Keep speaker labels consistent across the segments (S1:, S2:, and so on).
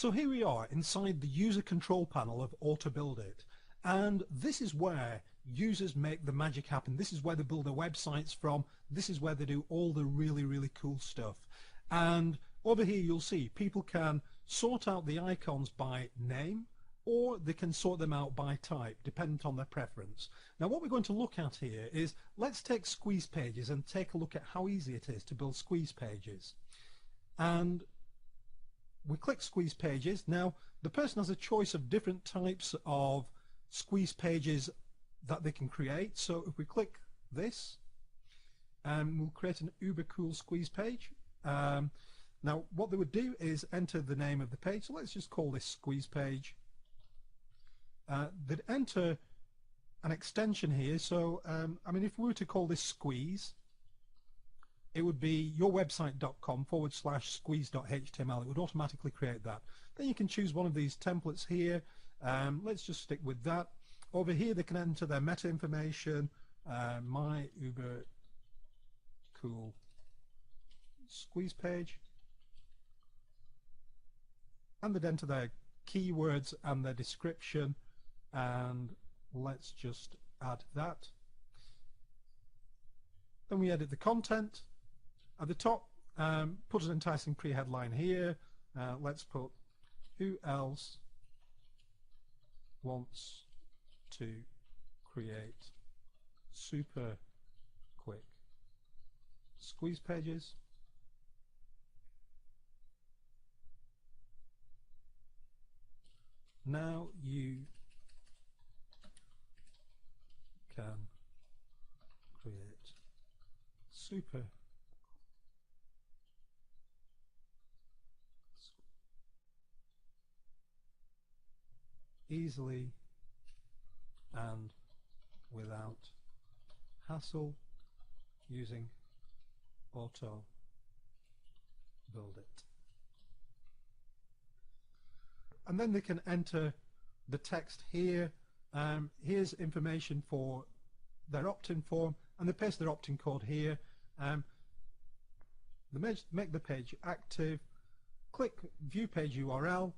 S1: So here we are inside the user control panel of Autobuildit, and this is where users make the magic happen. This is where they build their websites from. This is where they do all the really cool stuff. And over here you'll see people can sort out the icons by name, or they can sort them out by type, dependent on their preference. Now what we're going to look at here is, let's take squeeze pages and take a look at how easy it is to build squeeze pages. And we click squeeze pages. Now the person has a choice of different types of squeeze pages that they can create. So if we click this, we'll create an uber cool squeeze page. Now what they would do is enter the name of the page. So let's just call this squeeze page. They'd enter an extension here. So I mean, if we were to call this squeeze, it would be yourwebsite.com/squeeze.html. It would automatically create that. Then you can choose one of these templates here. Let's just stick with that. Over here they can enter their meta information, my uber cool squeeze page, and they'd enter their keywords and their description, and let's just add that. Then we edit the content. At the top, put an enticing pre-headline here. Let's put, who else wants to create super quick squeeze pages? Now you can create super easily and without hassle using Autobuildit. And then they can enter the text here. Here's information for their opt-in form, and they paste their opt-in code here. They make the page active, click view page URL,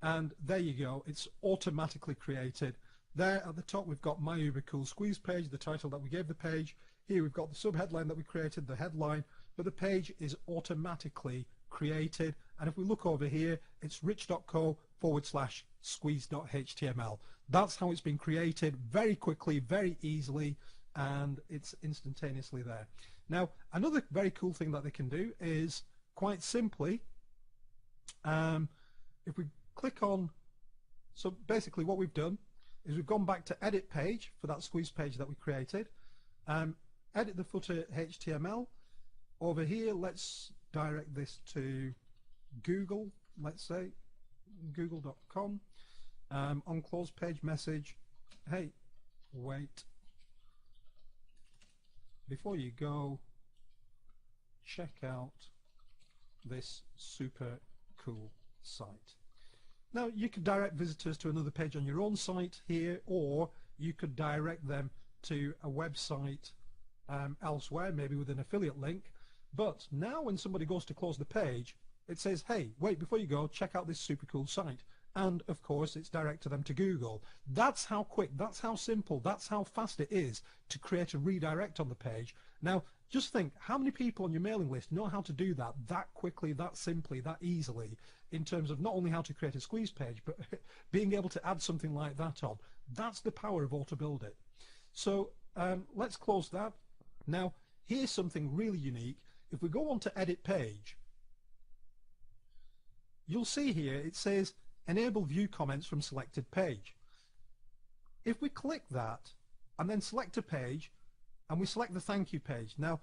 S1: and there you go, it's automatically created. There at the top we've got my uber cool squeeze page, the title that we gave the page. Here we've got the subheadline that we created, the headline, but the page is automatically created. And if we look over here, it's rich.co/squeeze.html. That's how it's been created, very quickly, very easily, and it's instantaneously there. Now another very cool thing that they can do is, quite simply, if we click on, so basically what we've done is we've gone back to edit page for that squeeze page that we created, edit the footer HTML. Over here let's direct this to Google, let's say google.com, on close page message, hey, wait, before you go, check out this super cool site. Now you could direct visitors to another page on your own site here, or you could direct them to a website elsewhere, maybe with an affiliate link. But now when somebody goes to close the page, it says, hey, wait, before you go, check out this super cool site. And of course it's direct to them to Google. That's how quick, that's how simple, that's how fast it is to create a redirect on the page. Now just think, how many people on your mailing list know how to do that quickly, that simply, that easily, in terms of not only how to create a squeeze page, but being able to add something like that on. That's the power of Autobuildit. So let's close that. Now here's something really unique. If we go on to edit page, you'll see here it says enable view comments from selected page. If we click that and then select a page and we select the thank you page, now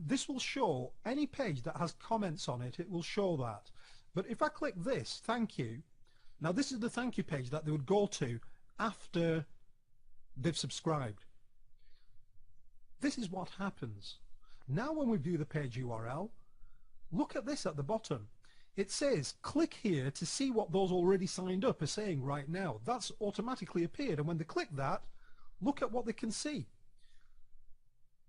S1: this will show any page that has comments on it, it will show that. But if I click this thank you, now this is the thank you page that they would go to after they've subscribed. This is what happens. Now when we view the page URL, look at this at the bottom. It says click here to see what those already signed up are saying right now. That's automatically appeared, and when they click that, look at what they can see.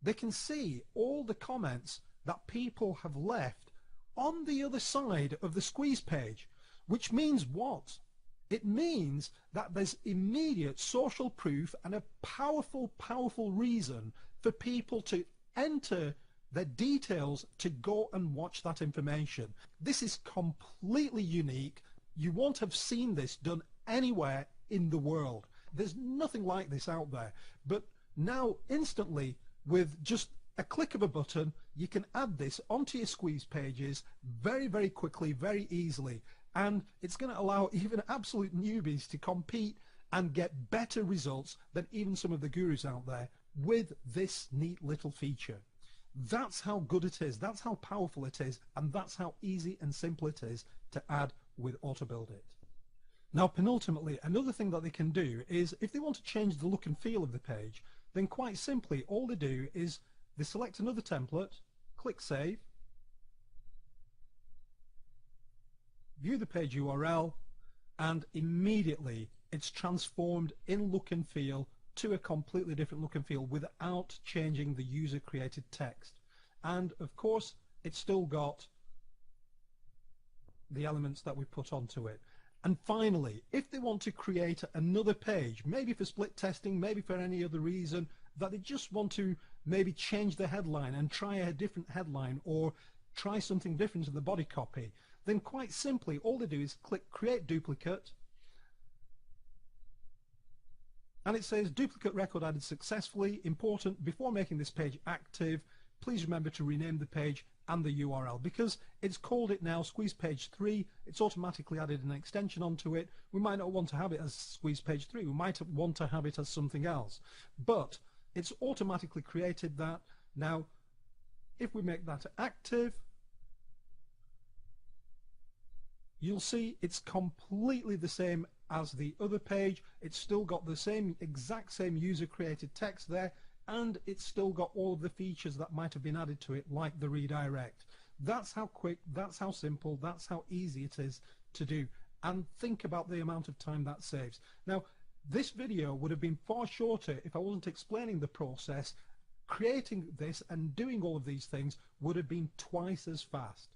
S1: They can see all the comments that people have left on the other side of the squeeze page. which means what? It means that there's immediate social proof and a powerful, powerful reason for people to enter their details to go and watch that information. This is completely unique. You won't have seen this done anywhere in the world. There's nothing like this out there. But now instantly, with just a click of a button, you can add this onto your squeeze pages very, very quickly, very easily. And it's going to allow even absolute newbies to compete and get better results than even some of the gurus out there with this neat little feature. That's how good it is, that's how powerful it is, and that's how easy and simple it is to add with Autobuildit. Now, penultimately, another thing that they can do is if they want to change the look and feel of the page, then quite simply all they do is they select another template, click Save, view the page URL, and immediately it's transformed in look and feel to a completely different look and feel without changing the user created text. And of course it's still got the elements that we put onto it. And finally, if they want to create another page, maybe for split testing, maybe for any other reason, that they just want to maybe change the headline and try a different headline or try something different in the body copy, then quite simply all they do is click Create Duplicate, and it says duplicate record added successfully. Important, before making this page active, please remember to rename the page and the URL, because it's called it now Squeeze Page 3. It's automatically added an extension onto it. We might not want to have it as Squeeze Page 3. We might want to have it as something else, but it's automatically created that. Now if we make that active, you'll see it's completely the same as the other page. It's still got the same exact same user created text there, and it's still got all of the features that might have been added to it, like the redirect. That's how quick, that's how simple, that's how easy it is to do. And think about the amount of time that saves. Now this video would have been far shorter if I wasn't explaining the process. Creating this and doing all of these things would have been twice as fast.